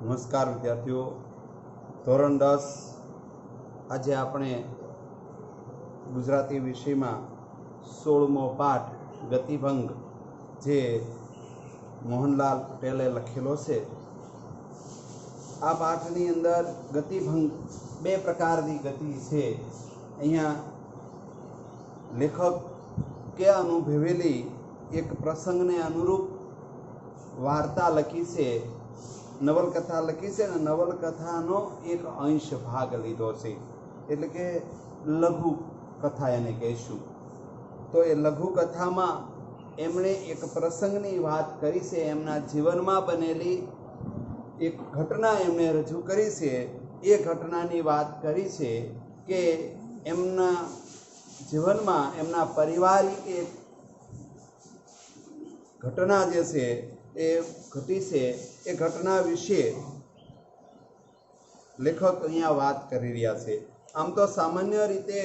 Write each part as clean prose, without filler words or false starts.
નમસ્કાર વિદ્યાર્થીઓ, ધોરણ 10 આજે આપણે ગુજરાતી વિષયમાં 16મો પાઠ ગતિભંગ જે મોહનલાલ પટેલે લખેલો છે। આ પાઠની અંદર ગતિભંગ બે પ્રકારની ગતિ છે। અહીંયા લેખકે અનુભવેલી એક પ્રસંગને અનુરૂપ વાર્તા લખી છે, નવલકથા લખી છે, અને નવલકથાનો એક અંશ ભાગ લીધો છે, એટલે કે લઘુ કથા એને કહીશું। તો એ લઘુ કથામાં એમણે એક પ્રસંગની વાત કરી છે, એમના જીવનમાં બનેલી એક ઘટના એમણે રજૂ કરી છે। એ ઘટનાની વાત કરી છે કે એમના જીવનમાં એમના પારિવારિક એક ઘટના જે છે એ ઘટી છે। એ ઘટના વિશે લેખક અહીંયા વાત કરી રહ્યા છે। આમ તો સામાન્ય રીતે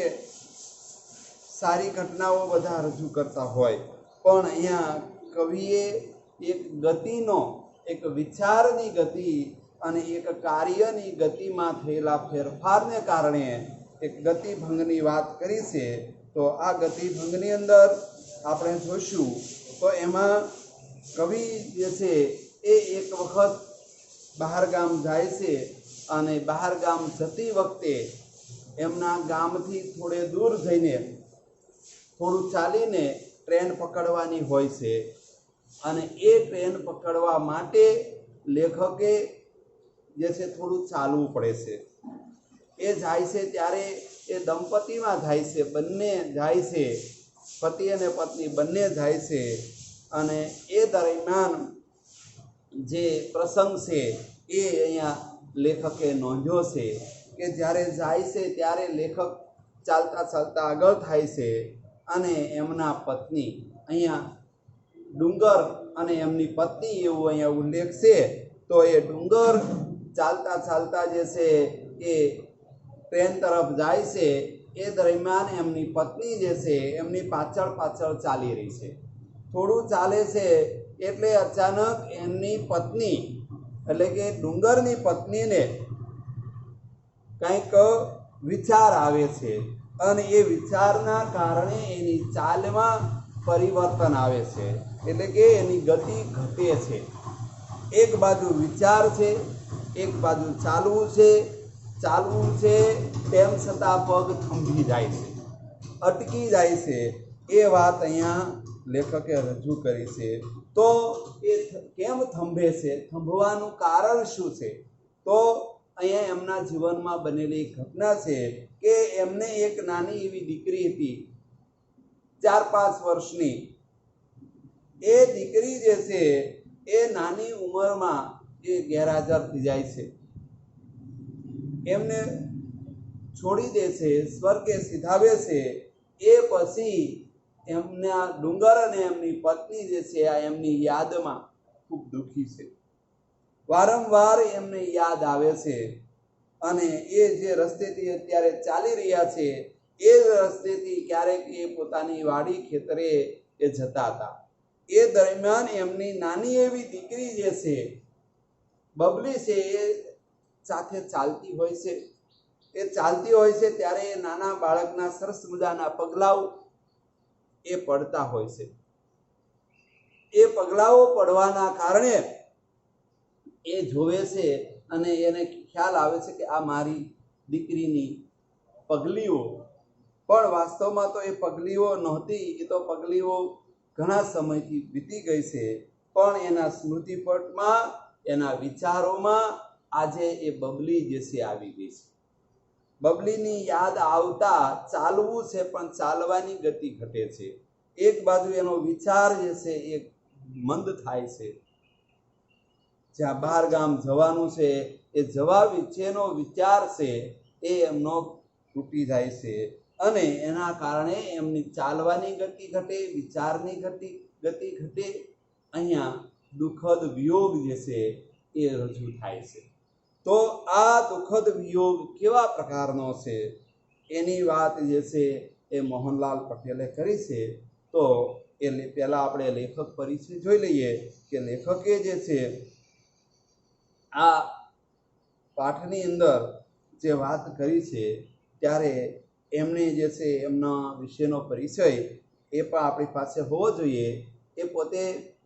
સારી ઘટનાઓ બધા રજૂ કરતા હોય, પણ અહીંયા કવિએ એક ગતિનો, એક વિચારની ગતિ અને એક કાર્યની ગતિમાં થયેલા ફેરફારને કારણે એક ગતિભંગની વાત કરી છે। તો આ ગતિભંગની અંદર આપણે જોઈશું તો એમાં કવિ જે છે એ એક વખત બહાર ગામ જાય છે, અને બહાર ગામ જતી વખતે એમના ગામથી થોડે દૂર જઈને થોડું ચાલીને ટ્રેન પકડવાની હોય છે, અને એ ટ્રેન પકડવા માટે લેખકે જે છે થોડું ચાલવું પડે છે। એ જાય છે ત્યારે એ દંપતીમાં જાય છે, બંને જાય છે, પતિ અને પત્ની બંને જાય છે। અને એ દરમિયાન જે પ્રસંગ છે એ અહીંયા લેખકે નોંધ્યો છે કે જ્યારે જાય છે ત્યારે લેખક ચાલતા ચાલતા આગળ થાય છે, અને એમના પત્ની, અહીંયા ડુંગર અને એમની પત્ની એવું અહીંયા ઉલ્લેખ છે। તો એ ડુંગર ચાલતા ચાલતા જે છે એ ટ્રેન તરફ જાય છે, એ દરમિયાન એમની પત્ની જે છે એમની પાછળ પાછળ ચાલી રહી છે। થોડું ચાલે છે એટલે અચાનક એમની પત્ની, એટલે કે ડુંગરની પત્નીને કંઈક વિચાર આવે છે, અને એ વિચારના કારણે એની ચાલમાં પરિવર્તન આવે છે, એટલે કે એની ગતિ ઘટે છે। એક બાજુ વિચાર છે, એક બાજુ ચાલવું છે, તેમ છતાં પગ થંભી જાય છે, અટકી જાય છે। એ વાત અહીંયા લેખકે રજૂ કરી છે। તો એ કેમ થંભે છે, થંભવાનું કારણ શું છે? તો અહીંયા એમના જીવનમાં બનેલી ઘટના છે કે એમને એક નાની એવી દીકરી હતી, 4-5 વર્ષની। એ દીકરી જે છે એ નાની ઉંમરમાં એ ગેરહાજર થઈ જાય છે, એમને છોડી દે છે, સ્વર્ગે સિધાવે છે। એ પછી એમના ડુંગર અને એમની પત્ની જે છે આ એમની યાદમાં ખૂબ દુઃખી છે, વારંવાર એમને યાદ આવે છે। અને એ જે રસ્તેથી અત્યારે ચાલી રહ્યા છે એ રસ્તેથી ક્યારેક એ પોતાની વાડી ખેતરે એ જતા હતા। એ દરમિયાન એમની નાની એવી દીકરી જે છે બબલી છે એ સાથે ચાલતી હોય છે। એ ચાલતી હોય છે ત્યારે એ નાના બાળકના સરસ મજાના પગલાઓ એ પડતા હોય છે। એ પગલાઓ પડવાના કારણે એ જોવે છે, અને એને ખ્યાલ આવે છે કે આ મારી દીકરીની પગલીઓ, પણ વાસ્તવમાં તો એ પગલીઓ નહોતી, એ તો પગલીઓ ઘણા સમયથી વીતી ગઈ છે, પણ એના સ્મૃતિપટમાં, એના વિચારોમાં આજે એ બબલી જે છે આવી ગઈ છે। બબલીની યાદ આવતા ચાલવું છે, પણ ચાલવાની ગતિ ઘટે છે। એક બાજુ એનો વિચાર જે છે એ મંદ થાય છે, જ્યાં બહાર ગામ જવાનું છે એ જવા વિશેનો વિચાર છે એ એમનો તૂટી જાય છે, અને એના કારણે એમની ચાલવાની ગતિ ઘટે, વિચારની ગતિ ઘટે। અહીંયા દુઃખદ વિયોગ જે છે એ રજૂ થાય છે। તો આ દુઃખદ વિયોગ કેવા પ્રકારનો છે એની વાત જે છે એ મોહનલાલ પટેલે કરી છે। તો એ પહેલા આપણે લેખક પરિચય જોઈ લઈએ કે લેખકે જે છે આ પાઠની અંદર જે વાત કરી છે ત્યારે એમને જે છે એમના વિશેનો પરિચય એ પણ આપણી પાસે હોવો જોઈએ. એ પોતે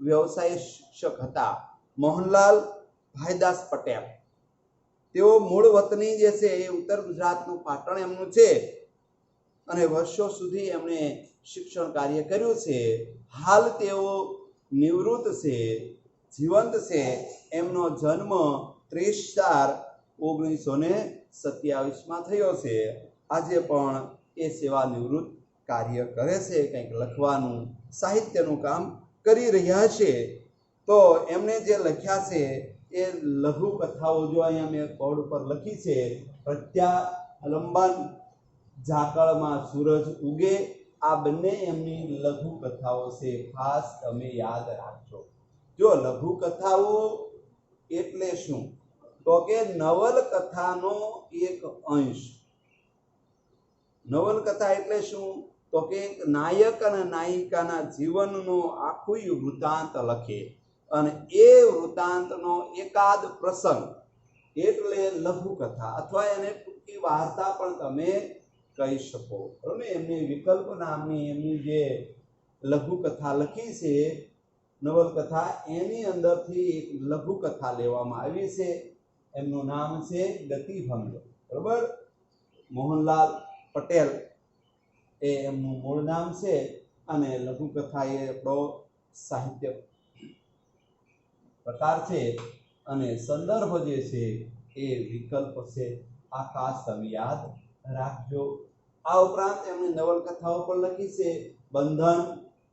વ્યવસાય શિક્ષક હતા, મોહનલાલ ભાઈદાસ પટેલ. તેઓ મૂળ વતની જે છે એ ઉત્તર ગુજરાતનું પાટણ એમનું છે અને વર્ષો સુધી એમણે શિક્ષણ કાર્ય કર્યું છે. હાલ તેઓ નિવૃત્ત છે, જીવંત છે. એમનો જન્મ 30/4/1927 થયો છે. આજે પણ એ સેવા નિવૃત્ત કાર્ય કરે છે, કંઈક લખવાનું, સાહિત્યનું કામ કરી રહ્યા છે. તો એમણે જે લખ્યા છે એ લઘુ કથાઓ, જો અહીંયા મેં બોર્ડ પર લખી છે, પ્રત્યાલંબન, ઝાકળમાં સૂરજ ઉગે, આ બંને એમની લઘુ કથાઓ છે. ખાસ તમે યાદ રાખજો. જો લઘુ કથાઓ એટલે શું, તો કે નવલકથાનો એક અંશ. નવલકથા એટલે શું, તો કે નાયક અને નાયિકાના જીવનનો આખું વૃત્તાંત લખે અને એ વૃત્તાંતનો એકાદ પ્રસંગ એટલે લઘુ કથા, અથવા એને ટૂંકી વાર્તા પણ તમે કહી શકો. બરાબર. એમને વિકલ્પ નામની એમની જે લઘુ કથા લખી છે, નવલકથા, એની અંદરથી એક લઘુ કથા લેવામાં આવી છે. એમનું નામ છે ગતિભંગ. બરોબર. મોહનલાલ પટેલ એ એમનું મૂળ નામ છે અને લઘુ કથા એ આપણો સાહિત્ય પ્રકાર છે અને સંદર્ભ જે છે એ વિકલ્પ છે. આ ખાસ તમે યાદ રાખજો. આ ઉપરાંત એમણે નવલકથાઓ પણ લખી છે, બંધન,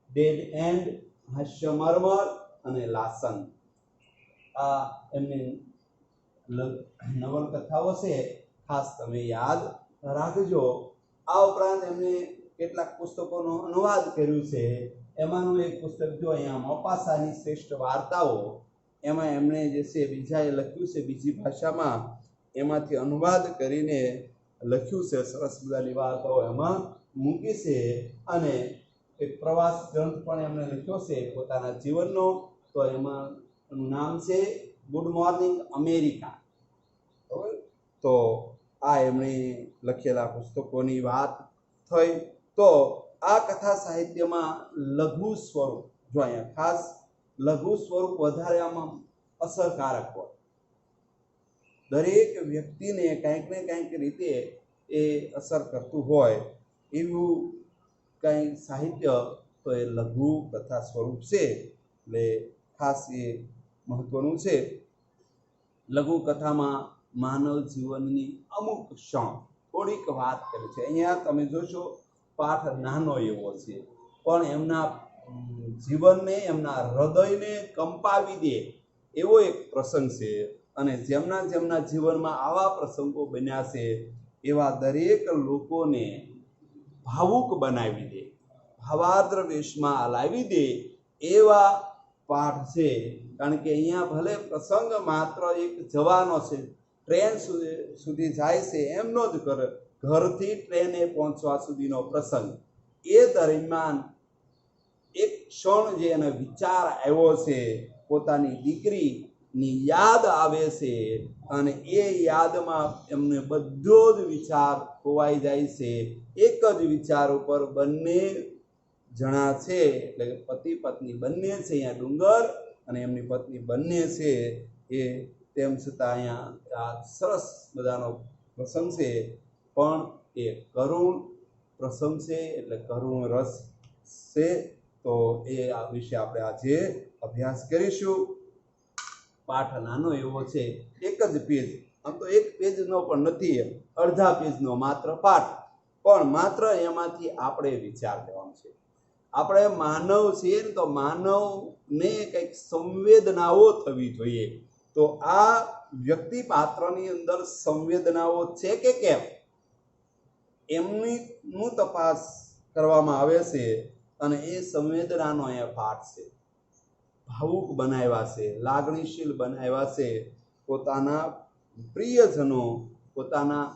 ડેડ એન્ડ, હાસ્યમર્મર અને લાસન. આ એમની નવલકથાઓ છે, ખાસ તમે યાદ રાખજો. આ ઉપરાંત એમણે કેટલાક પુસ્તકોનો અનુવાદ કર્યું છે. એમાંનું એક પુસ્તક જો અહીંયા મોપાસાની શ્રેષ્ઠ વાર્તાઓ, એમાં એમણે જે છે બીજાએ લખ્યું છે બીજી ભાષામાં, એમાંથી અનુવાદ કરીને લખ્યું છે. સરસ મજાની વાર્તાઓ એમાં મૂકી છે. અને એક પ્રવાસ ગ્રંથ પણ એમણે લખ્યો છે પોતાના જીવનનો. તો એમાં એનું નામ છે ગુડ મોર્નિંગ અમેરિકા. બરાબર. તો આ એમણે લખેલા પુસ્તકોની વાત થઈ. તો આ કથા સાહિત્યમાં લઘુ સ્વરૂપ, જો અહીંયા ખાસ લઘુ સ્વરૂપ વધારે આમાં અસરકારક હોય. દરેક વ્યક્તિને કંઈક ને કંઈક રીતે એ અસર કરતું હોય એવું કંઈ સાહિત્ય તો એ લઘુ કથા સ્વરૂપ છે. એટલે ખાસ એ મહત્વનું છે. લઘુ કથામાં માનવ જીવનની અમુક ક્ષણ થોડીક વાત કરી છે. અહીંયા તમે જોશો પાઠ નાનો એવો છે, પણ એમના જીવનને, એમના હૃદયને કંપાવી દે એવો એક પ્રસંગ છે. અને જેમના જેમના જીવનમાં આવા પ્રસંગો બન્યા છે એવા દરેક લોકોને ભાવુક બનાવી દે, ભાવાર્દ્ર વેશમાં લાવી દે એવા પાઠ છે. કારણ કે અહીંયા ભલે પ્રસંગ માત્ર એક જવાનો છે, ટ્રેન સુધી જાય છે એમનો જ ઘરથી ટ્રેને પહોંચવા સુધીનો પ્રસંગ, એ દરમિયાન એક ક્ષણ જે એને વિચાર આવ્યો છે, પોતાની દીકરીની યાદ આવે છે અને એ યાદમાં એમને બધો જ વિચાર ખોવાઈ જાય છે. એક જ વિચાર ઉપર બંને જણા છે, એટલે પતિ પત્ની બંને છે. અહીંયા ડુંગર અને એમની પત્ની બંને છે. એ તેમ છતાં અહીંયા આ સરસ મજાનો પ્રસંગ છે, પણ એ કરુણ પ્રસંગ છે, એટલે કરુણ રસ છે. તો એ આ વિશે આપણે આજે અભ્યાસ કરીશું. પાઠ નાનો એવો છે, એક જ પેજ, આમ તો એક પેજનો પણ નથી, અડધા પેજનો માત્ર પાઠ, પણ માત્ર એમાંથી આપણે વિચાર લેવાનો છે. આપણે માનવ છીએ ને, તો માનવને કંઈક સંવેદનાઓ થવી જોઈએ. તો આ વ્યક્તિ પાત્રની અંદર સંવેદનાઓ છે કે કેમ, એમની તપાસ કરવામાં આવે છે. અને એ સંવેદનાનો અહીંયા પાઠ છે. ભાવુક બનાવ્યા છે, લાગણીશીલ બનાવ્યા છે. પોતાના પ્રિયજનો, પોતાના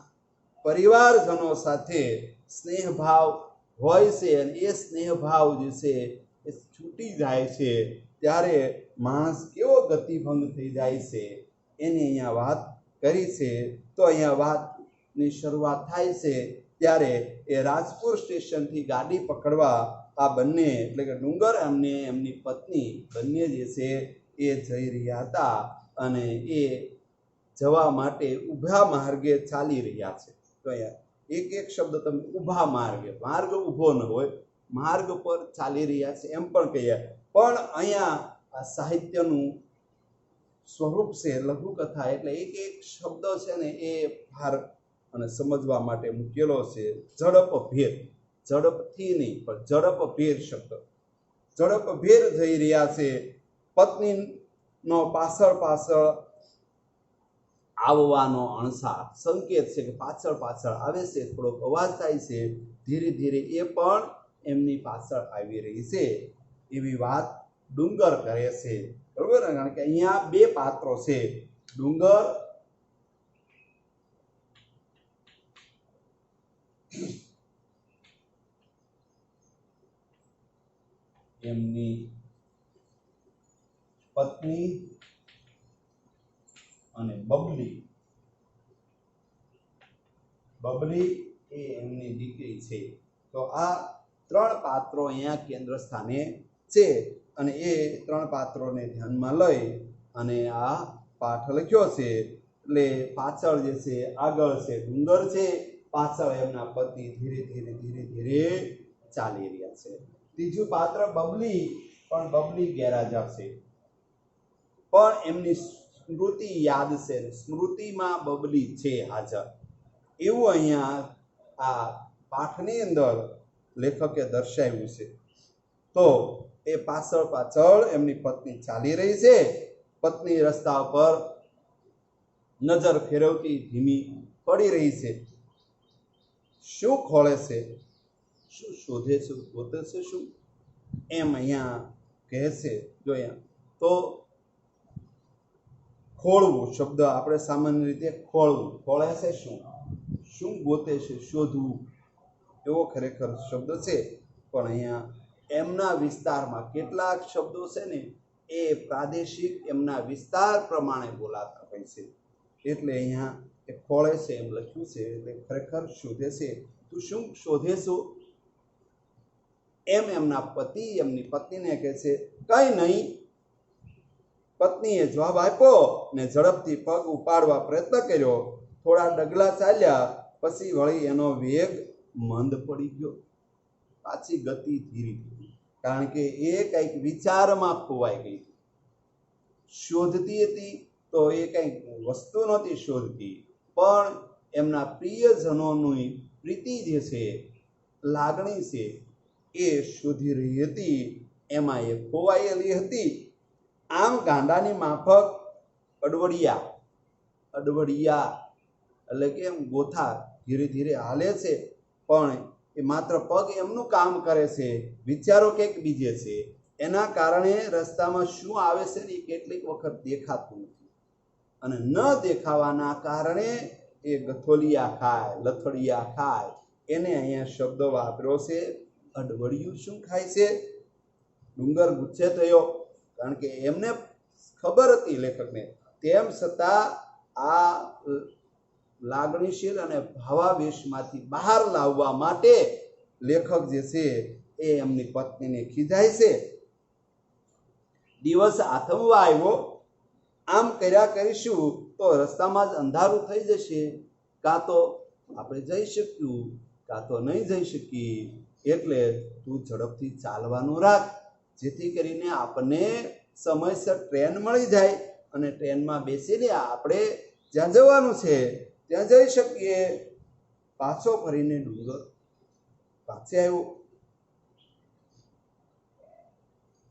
પરિવારજનો સાથે સ્નેહભાવ હોય છે અને એ સ્નેહભાવ જે છે એ છૂટી જાય છે ત્યારે માણસ કેવો ગતિભંગ થઈ જાય છે એની અહીંયા વાત કરી છે. તો અહીંયા વાતની શરૂઆત થાય છે ત્યારે એ રાજપુર સ્ટેશનથી ગાડી પકડવા આ બંને એટલે કે ડુંગર અને એમની પત્ની બંને જે છે એ જઈ રહ્યા હતા અને એ જવા માટે ઊભા માર્ગે ચાલી રહ્યા છે. તો અહીંયા એક એક શબ્દ તમે ઊભા માર્ગે, માર્ગ ઊભો ન હોય, માર્ગ પર ચાલી રહ્યા છે એમ પણ કહીએ. પણ અહીંયા આ સાહિત્યનું સ્વરૂપ છે લઘુકથા, એટલે એક એક શબ્દ છે ને એ ભાર અને સમજવા માટે મૂકેલો છે. ઝડપભેર, ઝડપથી નહીં પણ ઝડપભેર શબ્દ, ઝડપભેર જઈ રહ્યા છે. પત્નીનો પાછળ પાછળ આવવાનો અણસાર સંકેત છે કે પાછળ પાછળ આવે છે. થોડોક અવાજ થાય છે, ધીરે ધીરે એ પણ એમની પાછળ આવી રહી છે એવી વાત ડુંગર કરે છે. બરોબર, કારણ કે અહીંયા બે પાત્રો છે, ડુંગર એમની પત્ની અને બબલી, બબલી એ એમની દીકરી છે. તો આ ત્રણ પાત્રો અહીંયા કેન્દ્ર સ્થાને છે અને એ ત્રણ પાત્રોને ધ્યાનમાં લઈ અને આ પાઠ લખ્યો છે. એટલે પાછળ જે છે આગળ છે ડુંગર છે, પાછળ એમના પતિ ધીરે ધીરે ધીરે ધીરે ચાલી રહ્યા છે. ત્રીજું પાત્ર બબલી, પણ બબલી ગેરહાજર છે, પણ એમની સ્મૃતિ યાદ છે, સ્મૃતિમાં બબલી છે હાજર, એવું અહીંયા આ પાઠની અંદર લેખકે દર્શાવ્યું છે. તો એ પાછળ પાછળ એમની પત્ની ચાલી રહી છે. પત્ની રસ્તા પર નજર ફેરવતી ધીમી પડી રહી છે. શું ખોળે છે, શું શોધે છે, ગોતે છે શું, એમ અહીંયા કહે છે. જો અહીંયા તો ખોળવું શબ્દ આપણે સામાન્ય રીતે ખોળવું, ખોળે છે શું, શું ગોતે છે, શોધવું, એવો ખરેખર શબ્દ છે. પણ અહીંયા એમના વિસ્તારમાં કેટલાક શબ્દો છે ને એ પ્રાદેશિક એમના વિસ્તાર પ્રમાણે બોલાતા હોય છે, એટલે અહીંયા એ ખોળે છે એમ લખ્યું છે. એટલે ખરેખર શોધે છે. તું શું શોધે છો, એમ એમના પતિ એમની પત્નીને કહે છે. કઈ નહીં, પત્નીએ જવાબ આપ્યો ને ઝડપથી પગ ઉપાડવા પ્રયત્ન કર્યો. થોડા ડગલા ચાલ્યા પછી વળી એનો વેગ મંદ પડી ગયો, પાછી ગતિ ધીરી થઈ, કારણ કે એ કંઈક વિચારમાં ખોવાઈ ગઈ. શોધતી હતી તો એ કંઈક વસ્તુ નહોતી શોધતી, પણ એમના પ્રિયજનોની પ્રીતિ જે છે, લાગણી છે, એ શોધી રહી હતી, એમાં એ ખોવાયેલી હતી. આમ ગાંડાની માફક અડવડિયા, અડવડિયા એટલે કે એમ ગોથા ધીરે ધીરે હાલે છે, પણ એ માત્ર પગ એમનું કામ કરે છે, વિચારો કંઈક બીજે છે. એના કારણે રસ્તામાં શું આવે છે ને એ કેટલીક વખત દેખાતું નથી, અને ન દેખાવાના કારણે એ ગથોલિયા ખાય, લથડિયા ખાય. એને અહીંયા શબ્દ વાપર્યો છે અડવડિયું. શું ખાય છે? ડુંગર ગુસ્સે થયો, કારણ કે એમને ખબર હતી લેખકને, તેમ છતાં આ લાગણીશીલ અને ભાવાવેશમાંથી બહાર લાવવા માટે લેખક જે છે એ એમની પત્નીને ખીજાય છે. દિવસ આથમવા આવ્યો, આમ કર્યા કરીશું તો રસ્તામાં જ અંધારું થઈ જશે, કાં તો આપણે જઈ શક્યું કાં તો નહીં જઈ શકીએ, એટલે તું ઝડપથી ચાલવાનું રાખ, જેથી કરીને આપણને સમયસર ટ્રેન મળી જાય અને ટ્રેનમાં બેસીને આપણે જ્યાં જવાનું છે ત્યાં જઈ શકીએ. પાછો ફરીને ડુંગર પાસે આવ્યો.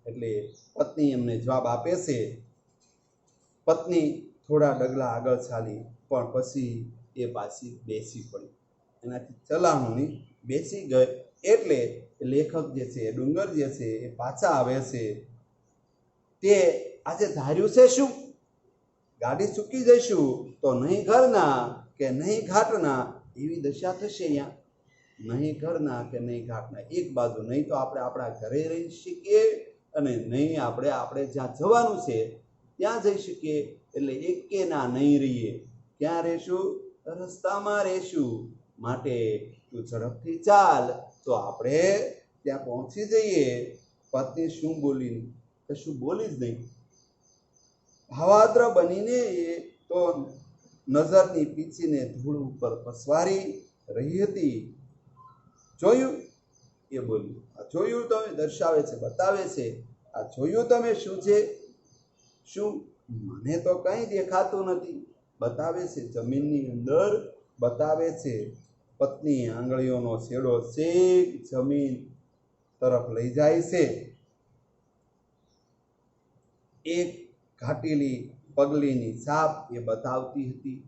એટલે પત્ની એમને જવાબ આપે છે. પત્ની થોડા ડગલા આગળ ચાલી, પણ પછી એ પાછી બેસી પડી, એનાથી ચલાણું નહીં, બેસી ગઈ. એટલે લેખક જે છે, ડુંગર જે છે એ પાછા આવે છે. તે આજે ધાર્યું છે શું, ગાડી ચૂકી જઈશું તો નહીં ઘરના કે નહીં ઘાટના, એવી દશા થશે. અહીંયા નહીં ઘરના કે નહીં ઘાટના, એક બાજુ નહીં તો આપણે આપણા ઘરે રહી શકીએ અને નહીં આપણે જ્યાં જવાનું છે ત્યાં જઈ શકીએ. એટલે એકેના નહીં રહીએ, ક્યાં રહેશું? રસ્તામાં રહેશું. માટે તું ઝડપથી ચાલ તો આપણે ત્યાં પહોંચી જઈએ. પત્ની શું બોલી? કશું બોલી જ નહીં. ભાવાદ્ર બનીને એ તો નજરની પીંછીને ધૂળ ઉપર પસવારી રહી હતી. જોયું? એ બોલ્યું. આ જોયું તમે? દર્શાવે છે, બતાવે છે. આ જોયું તમે શું છે? શું? મને તો કંઈ દેખાતું નથી. બતાવે છે, જમીનની અંદર બતાવે છે. પત્ની આંગળીઓનો છેડો છેક જમીન તરફ લઈ જાય છે. એક ઘાટેલી પગલીની છાપ એ બતાવતી હતી.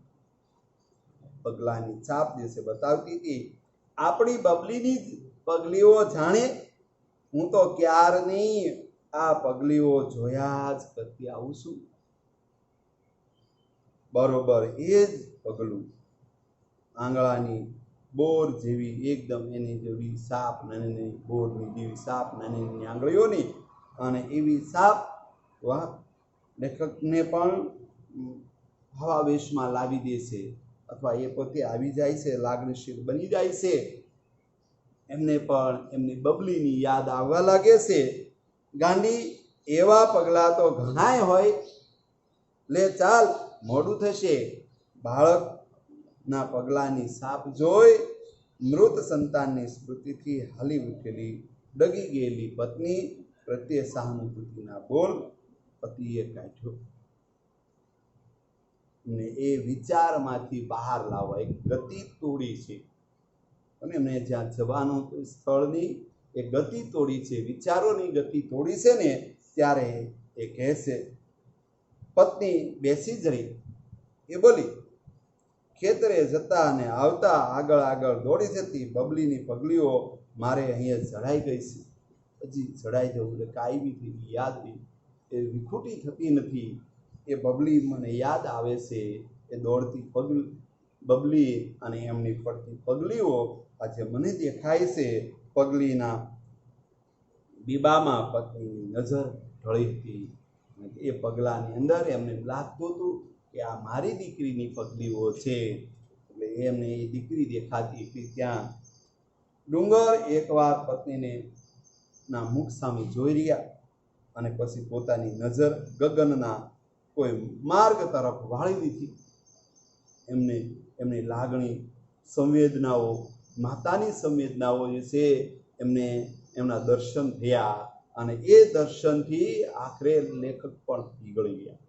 પગલાની છાપ જે છે બતાવતી હતી. આપણી બબલીની જ પગલીઓ જાણે. હું તો ક્યારની આ પગલીઓ જોયા જ કરતી આવું છું. બરોબર એ જ પગલું આંગળાની બોર જેવી એકદમ એની જેવી સાપ, નાની બોરની જેવી સાપ, નાની આંગળીઓની, અને એવી સાપ વાહ લેખકને પણ ભાવાવેશમાં લાવી દે છે, અથવા એ પોતે આવી જાય છે, લાગણીશીલ બની જાય છે. એમને પણ એમની બબલીની યાદ આવવા લાગે છે. ગાંડી, એવા પગલાં તો ઘણાય હોય. લે ચાલ, મોડું થશે. બાળકના પગલાંની સાપ જોઈ મૃત સંતાનની સ્મૃતિથી હાલી ઉઠેલી ડગી ગયેલી પત્ની પ્રત્યે સહાનુભૂતિના બોલ પતિએ કાઢ્યો ને એ વિચારમાંથી બહાર લાવવા એક ગતિ તોડી છે. અને એમને જ્યાં જવાનું સ્થળની એ ગતિ તોડી છે, વિચારોની ગતિ તોડી છે ને, ત્યારે એ કહે છે. પત્ની બેસી જ રહી. એ બોલી, ખેતરે જતા અને આવતા આગળ આગળ દોડી જતી બબલીની પગલીઓ મારે અહીંયા જડાઈ ગઈ છે. હજી જડાઈ જવું એટલે કાયમી થઈ ગઈ, યાદ રહી, એ વિખૂટી થતી નથી. એ બબલી મને યાદ આવે છે. એ દોડતી બબલી અને એમની પડતી પગલીઓ આજે મને દેખાય છે. પગલીના બીબામાં પત્નીની નજર ઢળી હતી. એ પગલાની અંદર એમને લાગતું હતું કે આ મારી દીકરીની પગલીઓ છે. એટલે એમને એ દીકરી દેખાતી હતી. ત્યાં ડુંગર એકવાર પત્નીને ના મુખ સામે જોઈ રહ્યા અને પછી પોતાની નજર ગગનના કોઈ માર્ગ તરફ વાળી દીધી. એમની લાગણી, સંવેદનાઓ, માતાની સંવેદનાઓ જે છે એમને એમના દર્શન થયા. અને એ દર્શનથી આખરે લેખક પણ પીગળી ગયા.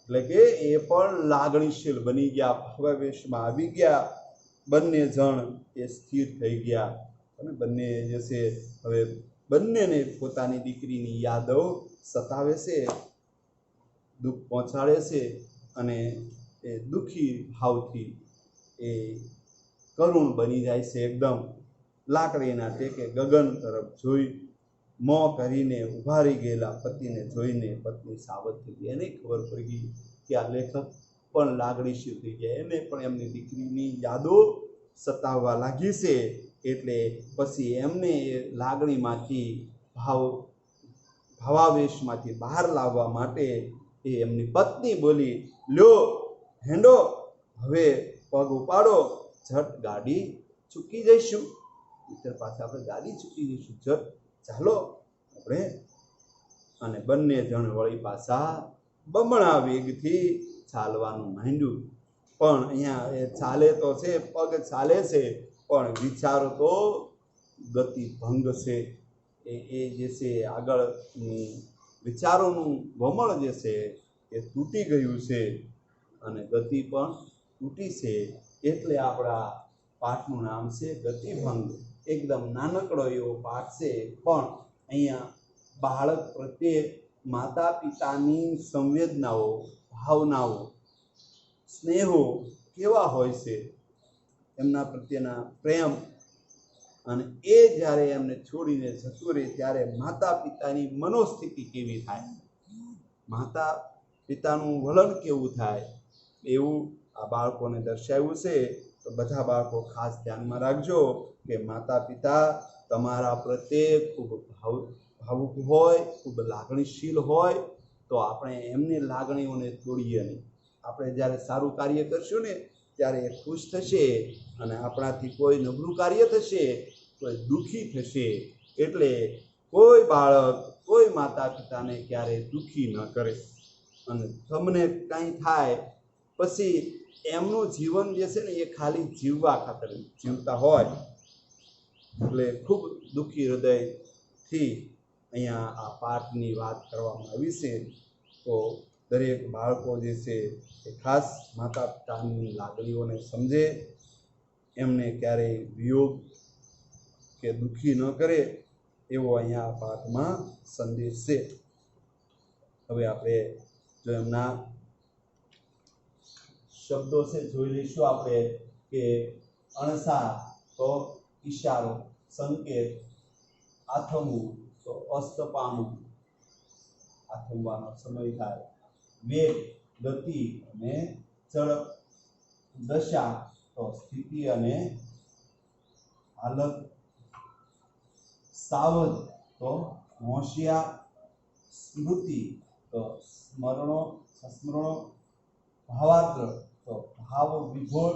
એટલે કે એ પણ લાગણીશીલ બની ગયા, ભાવાવેશમાં આવી ગયા. બંને જણ એ સ્થિર થઈ ગયા. અને બંને જે છે હવે બંનેને પોતાની દીકરીની યાદો સતાવે છે, દુઃખ પહોંચાડે છે. અને એ દુઃખી ભાવથી એ કરુણ બની જાય છે. એકદમ લાકડીના ટેકે ગગન તરફ જોઈ મોં કરીને ઉભા રહી ગયેલા પતિને જોઈને પત્ની સાવધ થઈ ગઈ. એને ખબર પડી ગઈ કે આ લેખક પણ લાગણીશીલ થઈ ગયા. એને પણ એમની દીકરીની યાદો સતાવવા લાગી છે. એટલે પછી એમને એ લાગણીમાંથી ભાવાવેશમાંથી બહાર લાવવા માટે એ એમની પત્ની બોલી, લ્યો હેંડો, હવે પગ ઉપાડો, ઝટ ગાડી ચૂકી જઈશું. ઇતર પાસે આપણે ગાડી ચૂકી જઈશું, ઝટ ચાલો આપણે. અને બંને જણ વળી પાછા બમણા વેગથી ચાલવાનું માંડ્યું. પણ અહીંયા એ ચાલે તો છે, પગ ચાલે છે, પણ વિચારો તો ગતિ ભંગ છે. એ જે છે આગળની વિચારોનું વમળ જે છે એ તૂટી ગયું છે અને ગતિ પણ તૂટી છે. એટલે આપણા પાઠનું નામ છે ગતિભંગ. એકદમ નાનકડો એવો પાઠ છે, પણ અહીંયા બાળક પ્રત્યે માતા પિતાની સંવેદનાઓ, ભાવનાઓ, સ્નેહો કેવા હોય છે, એમના પ્રત્યેના પ્રેમ, અને એ જ્યારે એમને છોડીને જતું રહે ત્યારે માતા પિતાની મનોસ્થિતિ કેવી થાય, માતા પિતાનું વલણ કેવું થાય, એવું આ બાળકોને દર્શાવ્યું છે. તો બધા બાળકો ખાસ ધ્યાનમાં રાખજો કે માતા પિતા તમારા પ્રત્યે ખૂબ ભાવુક હોય, ખૂબ લાગણીશીલ હોય, તો આપણે એમની લાગણીઓને તોડીએ નહીં. આપણે જ્યારે સારું કાર્ય કરશું ને ત્યારે એ ખુશ થશે અને આપણાથી કોઈ નબળું કાર્ય થશે કોઈ દુઃખી થશે. એટલે કોઈ બાળક કોઈ માતા પિતાને ક્યારેય દુઃખી ન કરે. અને તમને કંઈ થાય પછી એમનું જીવન જે છે ને એ ખાલી જીવવા ખાતર જીવતા હોય. એટલે ખૂબ દુઃખી હૃદયથી અહીંયા આ પાઠની વાત કરવામાં આવી છે. તો દરેક બાળકો જે છે એ ખાસ માતા પિતાની લાગણીઓને સમજે, એમને ક્યારેય વિયોગ કે દુઃખી ન કરે એવો અહીંયા આ પાઠમાં સંદેશ છે. હવે આપણે જો એમના શબ્દો છે જોઈ લઈશું આપણે કે અણસા તો ઈશારો, સંકેત, આથમવું તો અસ્ત પામવું, આથમવાનો સમય થાય, વેગ ગતિ અને ઝડપ, દશા તો સ્થિતિ અને હાલત, સાવધ તો હોશિયાર, સ્મૃતિ તો સંસ્મરણો, ભાવાર્થ તો ભાવ વિભોર,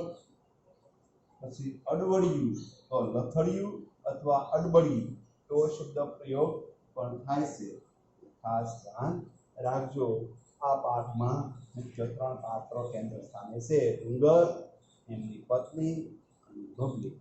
પછી અડવડિયું તો લથડિયું અથવા અડબડિયું એવો શબ્દ પ્રયોગ પણ થાય છે. ખાસ ધ્યાન રાખજો. આ પાઠમાં મુખ્ય 3 પાત્રો કેન્દ્ર સ્થાને છે: ડુંગર, એમની પત્ની અને બબલી.